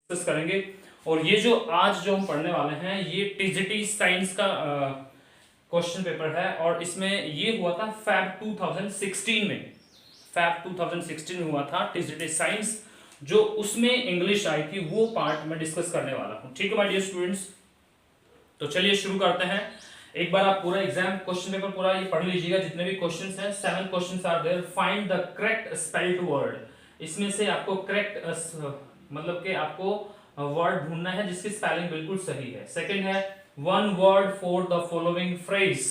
Discuss करेंगे। और ये जो आज जो हम पढ़ने वाले हैं ये टीजीटी साइंस का क्वेश्चन पेपर है और इसमें ये हुआ था फैब 2016 में। फैब 2016 में हुआ था टीजीटी साइंस, जो उसमें इंग्लिश आई थी वो पार्ट मैं डिस्कस करने वाला हूँ। ठीक है माय डियर स्टूडेंट्स, तो चलिए शुरू करते हैं। एक बार आप पूरा एग्जाम क्वेश्चन पेपर पूरा ये पढ़ लीजिएगा, जितने भी क्वेश्चंस हैं 7 questions are there. Find the correct spelled word. इसमें से आपको करेक्ट मतलब कि आपको वर्ड ढूंढना है जिसकी स्पेलिंग बिल्कुल सही है। सेकंड है one word for the following phrase.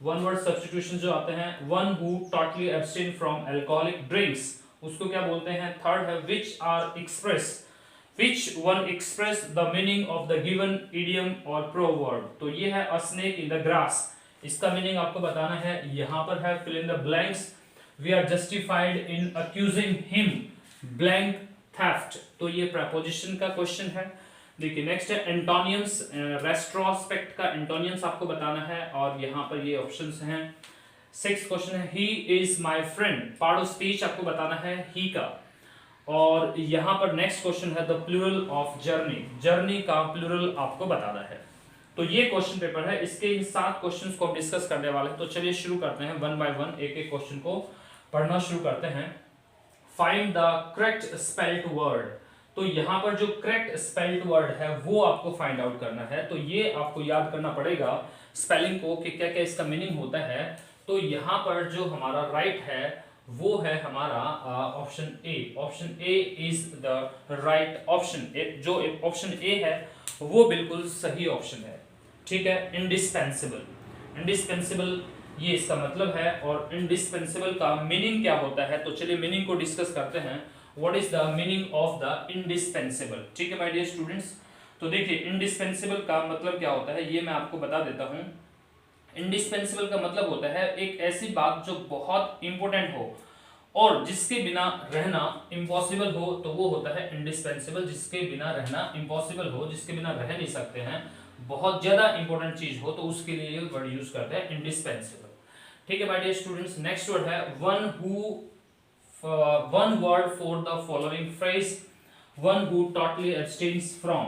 One word substitution जो आते हैं, one who totally abstain from alcoholic drinks, उसको क्या बोलते हैं। थर्ड है which are express, which one express the meaning of the given idiom or proverb। तो ये है a snake in the grass, इसका मीनिंग आपको बताना है। यहाँ पर है fill in the blanks, we are justified in accusing him blank theft। तो ये preposition का क्वेश्चन है। देखिए नेक्स्ट है एंटोनियम्स, रेट्रोस्पेक्ट का एंटोनियम्स आपको बताना है और यहाँ पर ये ऑप्शंस हैं। 6th क्वेश्चन है he is my friend, part of speech आपको बताना है he का। और यहां पर नेक्स्ट क्वेश्चन है the plural of journey, journey का प्लूरल आपको बताना है। तो ये क्वेश्चन पेपर है, इसके इन 7 क्वेश्चंस को हम डिस्कस करने वाले हैं। तो चलिए शुरू करते हैं वन बाय वन, एक एक क्वेश्चन को पढ़ना शुरू करते हैं। Find the correct spelled word. तो यहां पर जो करेक्ट स्पेल्ड वर्ड है वो आपको फाइंड आउट करना है। तो ये आपको याद करना पड़ेगा स्पेलिंग को कि क्या क्या इसका मीनिंग होता है। तो यहां पर जो हमारा राइट है वो है हमारा option A. Option A is the right option. जो ऑप्शन ए है वो बिल्कुल सही ऑप्शन है। ठीक है, इंडिस्पेंसिबल, इंडिस्पेंसिबल ये इसका मतलब है। और इंडिस्पेंसिबल का मीनिंग क्या होता है, तो चलिए मीनिंग को डिस्कस करते हैं। What is the meaning of the indispensable. ठीक है माय डियर स्टूडेंट्स, तो देखिए इंडिस्पेंसिबल का मतलब क्या होता है ये मैं आपको बता देता हूं। इंडिस्पेंसिबल का मतलब होता है एक ऐसी बात जो बहुत इंपॉर्टेंट हो और जिसके बिना रहना इम्पॉसिबल हो, तो वो होता है इंडिस्पेंसिबल। जिसके बिना रहना इम्पॉसिबल हो, जिसके बिना रह नहीं सकते हैं, बहुत ज्यादा इंपॉर्टेंट चीज हो, तो उसके लिए ये वर्ड यूज करते हैं इंडिस्पेंसिबल। ठीक है my dear students, next word है one word for the following phrase, one who totally abstains from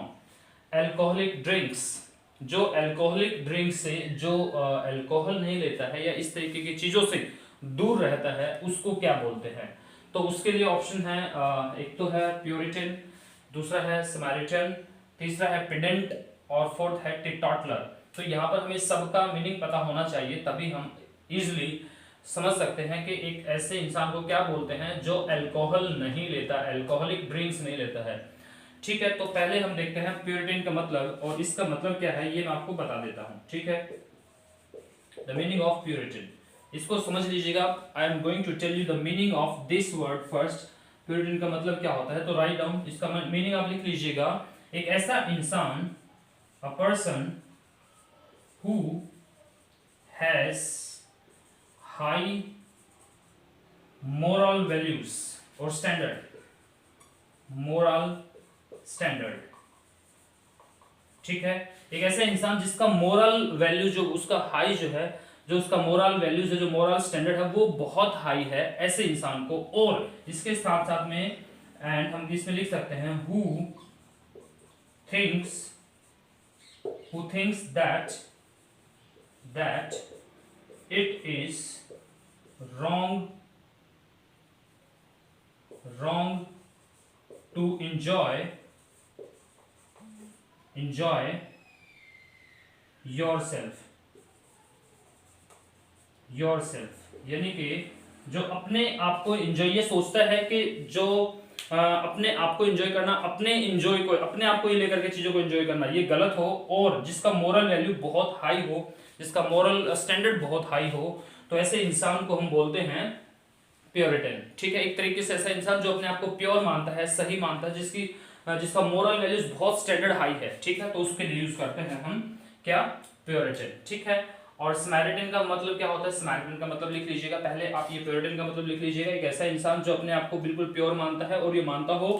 alcoholic drinks. जो अल्कोहलिक ड्रिंक से, जो अल्कोहल नहीं लेता है या इस तरीके की चीजों से दूर रहता है, उसको क्या बोलते हैं। तो उसके लिए ऑप्शन है एक तो है प्यूरिटन, दूसरा है समारिटन, तीसरा है पेडेंट और फोर्थ है टीटॉटलर। तो यहाँ पर हमें सबका मीनिंग पता होना चाहिए, तभी हम इजिली समझ सकते हैं कि एक ऐसे इंसान को क्या बोलते हैं जो अल्कोहल नहीं लेता, अल्कोहलिक ड्रिंक्स नहीं लेता है। ठीक है, तो पहले हम देखते हैं प्यूरिटन का मतलब और इसका मतलब क्या है ये मैं आपको बता देता हूं। ठीक है, द मीनिंग ऑफ प्यूरिटन, इसको समझ लीजिएगा। I am going to tell you the meaning of this word first. Puritan का मतलब क्या होता है, तो राइट डाउन इसका मीनिंग आप लिख लीजिएगा। एक ऐसा इंसान, a person who has high moral values और स्टैंडर्ड, मोरल स्टैंडर्ड। ठीक है, एक ऐसा इंसान जिसका मोरल वैल्यू जो उसका हाई जो है, जो उसका मोरल वैल्यूज है, जो मोरल स्टैंडर्ड है वो बहुत हाई है, ऐसे इंसान को। और इसके साथ साथ में एंड हम इसमें लिख सकते हैं who thinks that it is wrong to enjoy yourself, यानी कि जो अपने आप को एंजॉय, ये सोचता है कि जो अपने आप को एंजॉय करना, अपने एंजॉय को, अपने आप को ही लेकर के चीजों को एंजॉय करना ये गलत हो, और जिसका मोरल वैल्यू बहुत हाई हो, जिसका मोरल स्टैंडर्ड बहुत हाई हो, तो ऐसे इंसान को हम बोलते हैं प्योरिटन। ठीक है, एक तरीके से ऐसा इंसान जो अपने आप को प्योर मानता है, सही मानता है, जिसका मोरल वैल्यूज बहुत स्टैंडर्ड हाई है। ठीक है, तो उसके लिए यूज करते हैं हम क्या, प्योरिटन। ठीक है, और समारिटन का मतलब क्या होता है, समारिटन का मतलब लिख लीजिएगा पहले आप, ये प्योरिटन का मतलब लिख लीजिएगा। एक ऐसा इंसान जो अपने आप को बिल्कुल प्योर मानता है और ये मानता हो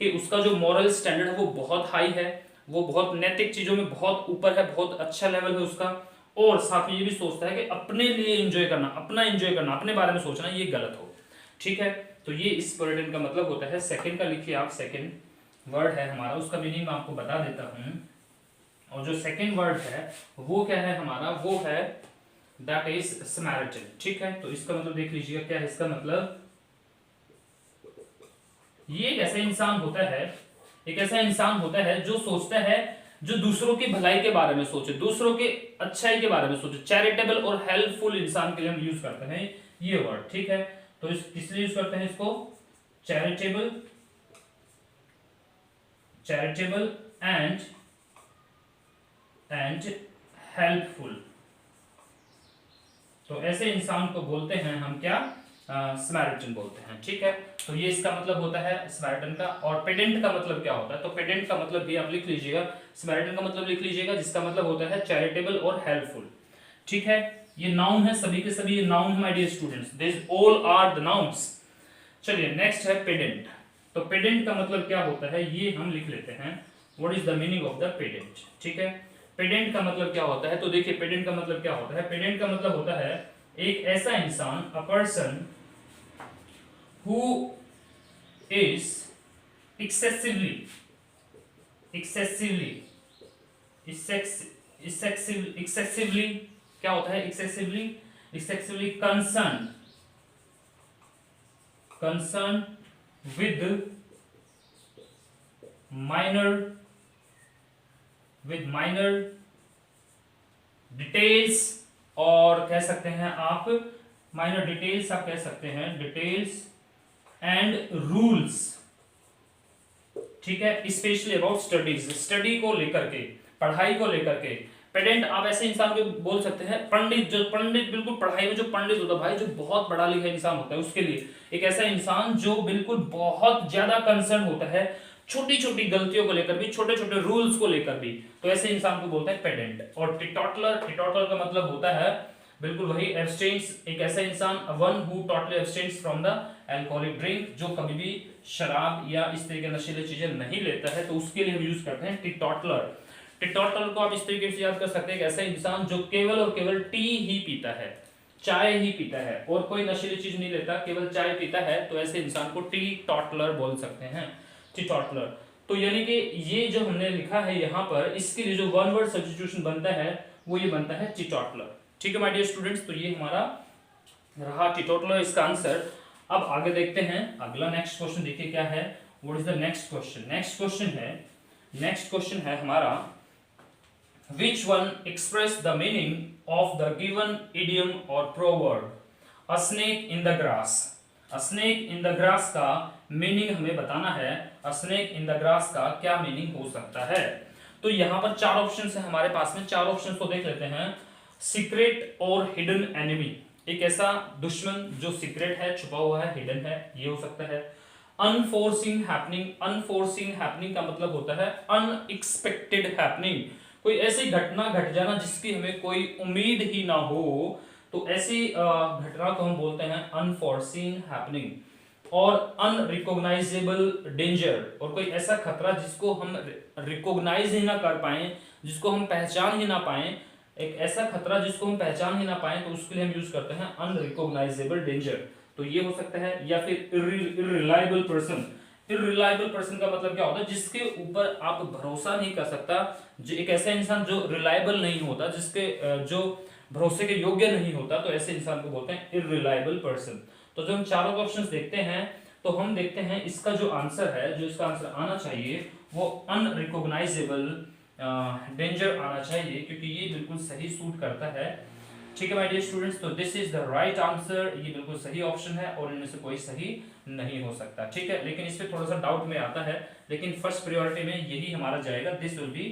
कि उसका जो मॉरल स्टैंडर्ड है वो बहुत हाई है, वो बहुत नैतिक चीजों में बहुत ऊपर है, बहुत अच्छा लेवल है उसका, और साथ में ये भी सोचता है कि अपने लिए एंजॉय करना, अपना एंजॉय करना, अपने बारे में सोचना ये गलत हो। ठीक है, तो ये इस प्योरिटन का मतलब होता है। सेकंड का लिखिए आप, सेकंड वर्ड है हमारा उसका मीनिंग मैं आपको बता देता हूं। और जो सेकंड वर्ड है वो क्या है हमारा, वो है दैट इज समैरिटन। ठीक है, तो इसका मतलब देख लीजिएगा क्या है इसका मतलब। ये एक ऐसा इंसान होता है, एक ऐसा इंसान होता है जो सोचता है, जो दूसरों की भलाई के बारे में सोचे, दूसरों के अच्छाई के बारे में सोचे, चैरिटेबल और हेल्पफुल इंसान के लिए हम यूज करते हैं ये वर्ड। ठीक है, तो इस किस लिए यूज करते हैं इसको, चैरिटेबल, चैरिटेबल एंड हेल्पफुल। तो ऐसे इंसान को बोलते हैं हम क्या, स्मैरिटन बोलते हैं। ठीक है, तो ये इसका मतलब होता है स्मैरिटन का। और पेडेंट का मतलब क्या होता है, तो पेडेंट का मतलब भी आप लिख लीजिएगा, स्मैरिटन का मतलब लिख लीजिएगा जिसका मतलब होता है चैरिटेबल और हेल्पफुल। ठीक है, ये नाउन है, सभी के सभी ये नाउन है my dear students, this all are the nouns. चलिए नेक्स्ट है पेडेंट। तो पेडेंट का मतलब क्या होता है ये हम लिख लेते हैं, what is the meaning of the pedant. ठीक है, पेडेंट का मतलब क्या होता है, तो देखिए पेडेंट का मतलब क्या होता है, पेडेंट का मतलब होता है एक ऐसा इंसान, a person who is excessively क्या होता है, excessively concerned with minor details, और कह सकते हैं आप माइनर डिटेल्स, आप कह सकते हैं डिटेल्स एंड रूल्स। ठीक है, स्पेशली अबाउट स्टडीज, स्टडी को लेकर के, पढ़ाई को लेकर के। पेडेंट आप ऐसे इंसान को बोल सकते हैं, पंडित, जो पंडित बिल्कुल पढ़ाई में जो पंडित होता है भाई, जो बहुत पढ़ा लिखा इंसान होता है, उसके लिए एक ऐसा इंसान जो बिल्कुल बहुत ज्यादा कंसर्न होता है छोटी छोटी गलतियों को लेकर भी, छोटे छोटे रूल्स को लेकर भी, तो ऐसे इंसान को बोलते हैं पेडेंट। और टिटोटलर, टिटोटलर का मतलब होता है बिल्कुल वही, एब्सटेन्स, एक ऐसा इंसान, one who totally abstains from the alcoholic drink, जो कभी भी शराब या इस तरह के नशीली चीजें नहीं लेता है, तो उसके लिए हम यूज करते हैं टिटोटलर। टिटोटलर को आप इस तरीके से याद कर सकते हैं, एक ऐसा इंसान जो केवल और केवल टी ही पीता है, चाय ही पीता है और कोई नशीली चीज नहीं लेता, केवल चाय पीता है, तो ऐसे इंसान को टी टॉटलर बोल सकते हैं, टिटोटलर। तो यानी कि ये जो हमने लिखा है यहाँ पर, इसके लिए जो वन वर्ड सब्स्टिट्यूशन बनता है वो ये बनता है टिटोटलर। ठीक है माय डियर स्टूडेंट्स, तो ये हमारा रहा टिटोटलर इसका आंसर। अब आगे देखते हैं अगला नेक्स्ट क्वेश्चन, देखिए क्या है, what is the next question. Next question है हमारा, which one express the meaning of the given idiom or proverb, a snake in the grass। a snake in the grass का मीनिंग हमें बताना है, a snake in the grass का क्या meaning हो सकता है। तो यहाँ पर चार ऑप्शंस है हमारे पास में, चार ऑप्शंस को देख लेते हैं। सीक्रेट और हिडन एनिमी, एक ऐसा दुश्मन जो सीक्रेट है, छुपा हुआ है, हिडन है, ये हो सकता है। अनफोर्सिंग हैपनिंग, अनफोर्सिंग हैपनिंग का मतलब होता है अनएक्सपेक्टेड हैपनिंग, कोई ऐसी घटना घट जाना जिसकी हमें कोई उम्मीद ही ना हो, तो ऐसी घटना को हम बोलते हैं अनफोर्सिंग हैपनिंग। और अनरिकॉग्नाइजेबल डेंजर, और कोई ऐसा खतरा जिसको हम रिकॉग्नाइज ही ना कर पाए, जिसको हम पहचान ही ना पाए, एक ऐसा खतरा जिसको हम पहचान ही ना पाए, तो उसके लिए हम यूज करते हैं अनरिकॉग्नाइजेबल डेंजर। तो ये हो सकता है, या फिर इररिलायबल पर्सन। इररिलायबल पर्सन का मतलब क्या होता है, जिसके ऊपर आप भरोसा नहीं कर सकता, जो एक ऐसा इंसान जो रिलायबल नहीं होता, जिसके जो भरोसे के योग्य नहीं होता, तो ऐसे इंसान को बोलते हैं इररिलायबल पर्सन। तो जो हम चारों ऑप्शंस देखते हैं, तो हम देखते हैं इसका जो आंसर है, जो इसका आंसर आना चाहिए वो अनरिकॉग्नाइजेबल डेंजर आना चाहिए, क्योंकि ये बिल्कुल सही सूट करता है। ठीक है माय डियर स्टूडेंट्स, तो this is the right answer, ये बिल्कुल सही ऑप्शन है और इनमें से कोई सही नहीं हो सकता। ठीक है, लेकिन इस पे थोड़ा सा डाउट में आता है, लेकिन फर्स्ट प्रायोरिटी में यही हमारा जाएगा, this will be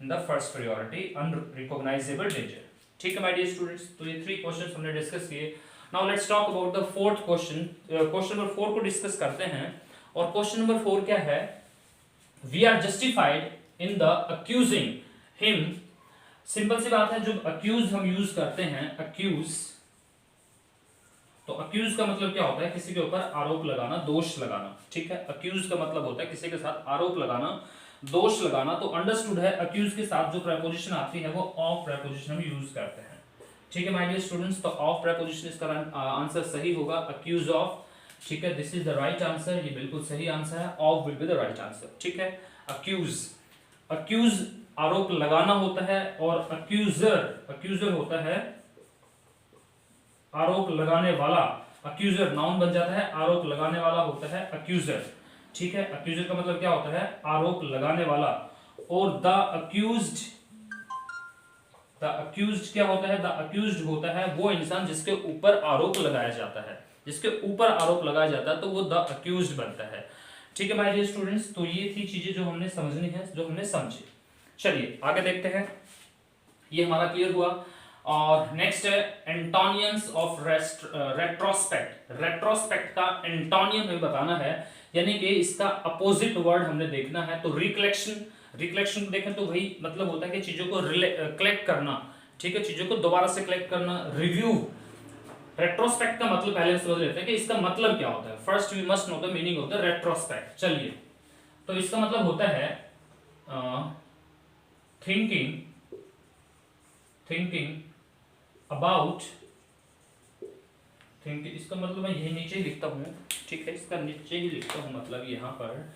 the first priority, unrecognisable danger. ठीक है माय डियर स्टूडेंट्स, तो ये 3 क्वेश्चंस हमने डिस्कस किए। Now let's talk about the fourth question. Question number 4 को डिस्कस करते हैं। और क्वेश्चन नंबर 4 क्या है, we are justified in the accusing him. Simple सी बात है, जो अक्यूज हम यूज करते हैं, अक्यूज, तो अक्यूज का मतलब क्या होता है, किसी के ऊपर आरोप लगाना, दोष लगाना। ठीक है, अक्यूज का मतलब होता है किसी के साथ आरोप लगाना, दोष लगाना। तो अंडरस्टूड है, अक्यूज के साथ जो प्रेपोजिशन आती है वो ऑफ प्रेपोजिशन हम यूज करते हैं। ठीक है माय डियर स्टूडेंट्स, तो ऑफ प्रेपोजिशन इसका आंसर सही होगा, अक्यूज ऑफ। ठीक है, this is the right answer, ये बिल्कुल सही आंसर है, of will be the right answer. ठीक है, अक्यूज, अक्यूज आरोप लगाना होता है, और अक्यूजर, अक्यूजर होता है आरोप लगाने वाला। अक्यूजर नाउन बन जाता है, आरोप लगाने वाला होता है अक्यूजर। ठीक है, अक्यूजर का मतलब क्या होता है, आरोप लगाने वाला। और द अक्यूज्ड, द अक्यूज्ड क्या होता है, द अक्यूज्ड होता है वो इंसान जिसके ऊपर आरोप लगाया जाता है, जिसके ऊपर आरोप लगाया जाता है तो वो द अक्यूज्ड बनता है। ठीक है माय डियर स्टूडेंट्स, तो ये थी चीजें जो हमने समझनी है, जो हमने समझी। चलिए आगे देखते हैं, ये हमारा क्लियर हुआ। और नेक्स्ट है एंटोनियम्स ऑफ रेट्रोस्पेक्ट। रेट्रोस्पेक्ट का एंटोनियम हमें बताना है, यानी कि इसका अपोजिट वर्ड हमने देखना है। तो रिकलेक्शन, रिकलेक्शन को देखें तो वही मतलब होता है कि चीजों को कलेक्ट करना। ठीक है, चीजों को दोबारा से कलेक्ट करना। रिव्यू, रेट्रोस्पेक्ट का मतलब पहले समझ लेते हैं कि इसका मतलब क्या होता है। First we must know the meaning of the retrospect. चलिए, तो इसका मतलब होता है थिंकिंग, थिंकिंग अबाउट, थिंकिंग, इसका मतलब मैं यही नीचे ही लिखता हूँ। ठीक है, इसका नीचे ही लिखता हूँ, मतलब यहाँ पर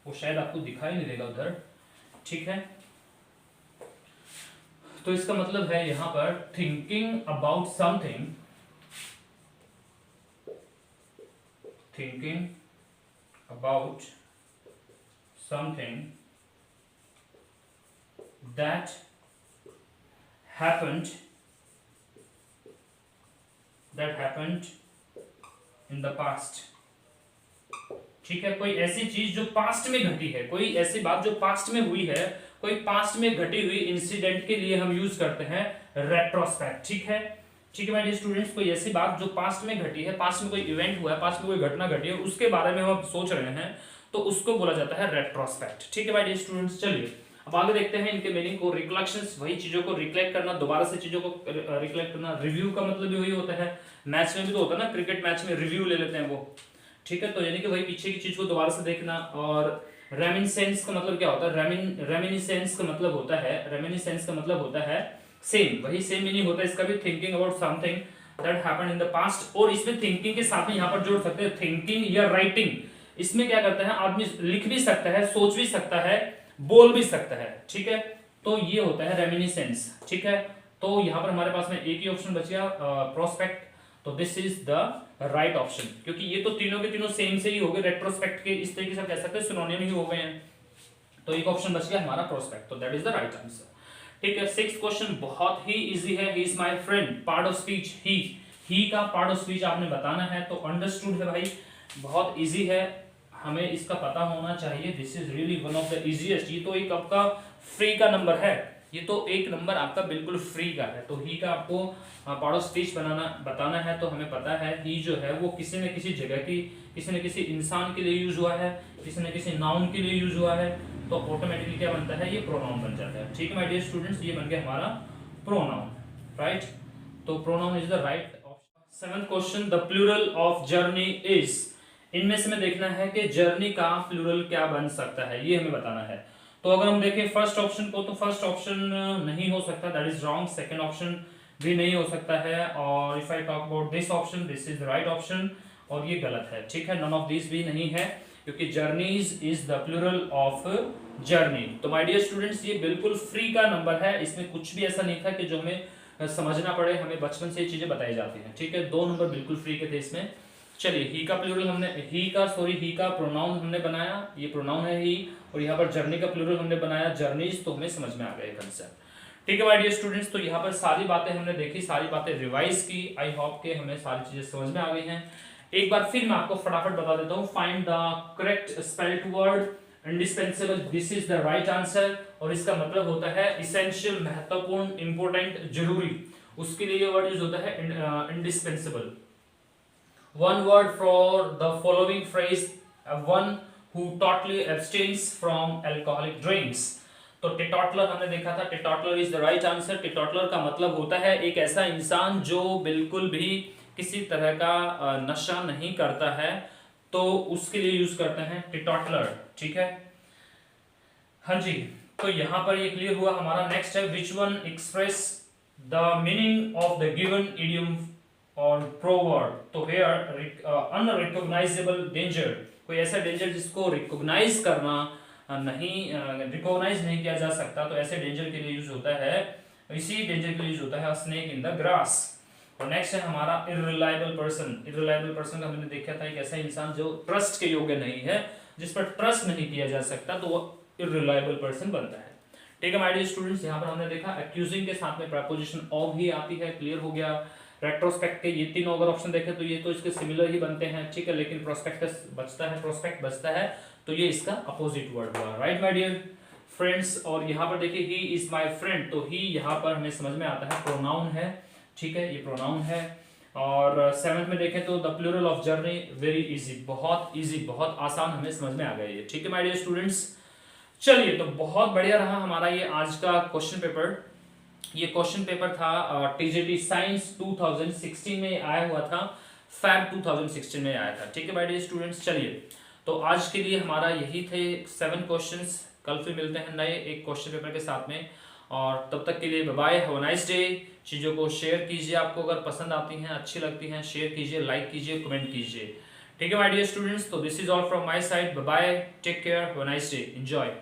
वो शायद आपको दिखाई नहीं देगा उधर। ठीक है, तो इसका मतलब है यहाँ पर thinking about something, thinking about something that happened, that happened in the past। ठीक है, कोई ऐसी चीज जो पास्ट में घटी है, कोई ऐसी बात जो पास्ट में हुई है, कोई पास्ट में घटी हुई इंसिडेंट के लिए हम यूज करते हैं रेट्रोस्पेक्ट। ठीक है, ठीक है माय डियर स्टूडेंट्स, कोई ऐसी बात जो पास्ट में घटी है, पास्ट में कोई इवेंट हुआ है, पास्ट में कोई घटना घटी है, उसके बारे में हम सोच रहे हैं, तो उसको बोला जाता है रेट्रोस्पेक्ट। ठीक है माय डियर स्टूडेंट्स, चलिए अब आगे देखते हैं इनके मीनिंग को। रिकलेक्शंस, वही चीजों को रिकलेक्ट करना, दोबारा से चीजों को रिकलेक्ट करना। रिव्यू का मतलब भी वही होता है, मैच में भी तो होता है ना, क्रिकेट मैच में रिव्यू ले लेते हैं वो। ठीक है, तो यानी कि वही पीछे की चीज को दोबारा से देखना। और रेमिनिसेंस का मतलब क्या होता है, रेमिनिसेंस का मतलब होता है, रेमिनिसेंस का मतलब होता है सेम, वही सेम मीनिंग होता है इसका भी, thinking about something that happened in the past. और इसमें थिंकिंग के साथ में यहाँ पर जोड़ सकते हैं थिंकिंग या राइटिंग। इसमें क्या करता है, आदमी लिख भी सकता है, सोच भी सकता है, बोल भी सकता है। ठीक है, तो ये होता है रेमिनिसेंस। ठीक है, तो यहाँ पर हमारे पास में एक ही ऑप्शन बच गया, प्रोस्पेक्ट। तो this is the right option, क्योंकि ये तो तीनों के तीनों सेम से ही हो गए, रेट्रोस्पेक्ट के इस तरीके से कह सकते हैं सिनोनिम ही हो गए हैं। तो एक ऑप्शन बच गया हमारा प्रोस्पेक्ट, तो that is the right answer. ठीक है, सिक्स्थ क्वेश्चन बहुत ही इजी है। He is my friend, part of speech he का पार्ट ऑफ स्पीच आपने बताना है। तो अंडरस्टूड है भाई, बहुत इजी है, हमें इसका पता होना चाहिए। This is really one of the easiest. ये तो एक आपका फ्री का नंबर है, ये तो एक नंबर आपका बिल्कुल फ्री का है। तो ही का आपको पार्ट ऑफ स्पीच बताना है। तो हमें पता है ही जो है वो किसी न किसी जगह की, किसी न किसी इंसान के लिए यूज हुआ है, किसी न किसी नाउन के लिए यूज हुआ है। तो ऑटोमेटिकली क्या बनता है, ये प्रोनाउन बन जाता है। ठीक है माय डियर स्टूडेंट्स, ये बन गया हमारा प्रोनाउन, राइट। तो pronoun is the right option. Seventh question, the plural of journey is. इनमें से हमें देखना है कि जर्नी का प्लूरल क्या बन सकता है, ये हमें बताना है। तो अगर हम देखें फर्स्ट ऑप्शन को, तो फर्स्ट ऑप्शन नहीं हो सकता, that is wrong. Second option भी नहीं हो सकता है। और if I talk about this option, this is the right option, और ये गलत है। ठीक है, नन ऑफ दिस भी नहीं है, क्योंकि journeys is the plural of journey. तो माय डियर स्टूडेंट्स, ये बिल्कुल फ्री का नंबर है, इसमें कुछ भी ऐसा नहीं था कि जो हमें समझना पड़े, हमें बचपन से ये चीजें बताई जाती हैं। ठीक है, दो नंबर बिल्कुल फ्री के थे इसमें। चलिए, ही का प्लूरल हमने, ही का प्रोनाउन हमने बनाया, ये प्रोनाउन है ही। और यहाँ पर जर्नी का प्लूरल हमने बनाया जर्नीज, तो हमें समझ में आ गया कंसेप्ट। ठीक है माय डियर स्टूडेंट्स, तो यहाँ पर सारी बातें हमने देखी, सारी बातें रिवाइज की। आई होप के हमें सारी चीजें समझ में आ गई हैं। एक बार फिर मैं आपको फटाफट बता देता हूँ। Find the correct spelled word, indispensable, this is the right answer. और इसका मतलब होता है इसेंशियल, महत्वपूर्ण, इंपोर्टेंट, जरूरी, उसके लिए ये वर्ड यूज होता है indispensable. One word for the following phrase, one who totally abstains from alcoholic drinks। तो टिटोटलर हमने देखा था, टिटोटलर इज द राइट आंसर। टिटोटलर का मतलब होता है एक ऐसा इंसान जो बिल्कुल भी किसी तरह का नशा नहीं करता है, तो उसके लिए यूज करते हैं टिटोटलर। ठीक है, हाँ जी। तो यहाँ पर ये क्लियर हुआ हमारा। नेक्स्ट है, which one express the meaning of the given idiom और प्रोवर्ब, तो हेयर अनरिकॉग्नाइजेबल डेंजर, कोई ऐसा डेंजर जिसको रिकॉग्नाइज करना रिकॉग्नाइज नहीं किया जा सकता, तो ऐसे डेंजर के लिए यूज होता है, इसी डेंजर के लिए यूज होता है स्नेक इन द ग्रास। और नेक्स्ट है हमारा इररिलायबल पर्सन। इररिलायबल पर्सन का हमने देखा था एक ऐसा इंसान जो ट्रस्ट के योग्य नहीं है, जिस पर ट्रस्ट नहीं किया जा सकता, तो वो इररिलायबल पर्सन बनता है। ठीक है माय डियर स्टूडेंट्स, यहाँ पर हमने देखा एक्यूजिंग के साथ में प्रीपोजिशन ऑफ ही आती है, क्लियर हो गया। रेट्रोस्पेक्ट के ये तीनों अगर ऑप्शन देखें तो ये तो इसके सिमिलर ही बनते हैं, ठीक है, लेकिन प्रोस्पेक्टस बचता है, प्रोस्पेक्ट बचता है, तो ये इसका अपोजिट वर्ड हुआ, राइट माय डियर फ्रेंड्स। और यहाँ पर देखिए ही इज माय फ्रेंड, तो ही यहाँ पर हमें समझ में आता है प्रोनाउन है, ठीक है, ये प्रोनाउन है। और सेवंथ में देखें तो the plural of journey, very easy, बहुत इजी, बहुत आसान, हमें समझ में आ गया ये, ठीक है माय डियर स्टूडेंट्स। चलिए, तो बहुत बढ़िया रहा हमारा ये आज का क्वेश्चन पेपर। ये क्वेश्चन पेपर था टीजीटी साइंस 2016 में आया हुआ था, फैब 2016 में आया था, ठीक है माय डियर स्टूडेंट्स। चलिए, तो आज के लिए हमारा यही थे 7 क्वेश्चंस। कल फिर मिलते हैं नए एक क्वेश्चन पेपर के साथ में, और तब तक के लिए bye bye, have a nice day. चीज़ों को शेयर कीजिए, आपको अगर पसंद आती हैं, अच्छी लगती हैं, शेयर कीजिए, लाइक कीजिए, कमेंट कीजिए, ठीक है माय डियर स्टूडेंट्स। तो this is all from my side, bye bye, take care, have a nice day, enjoy.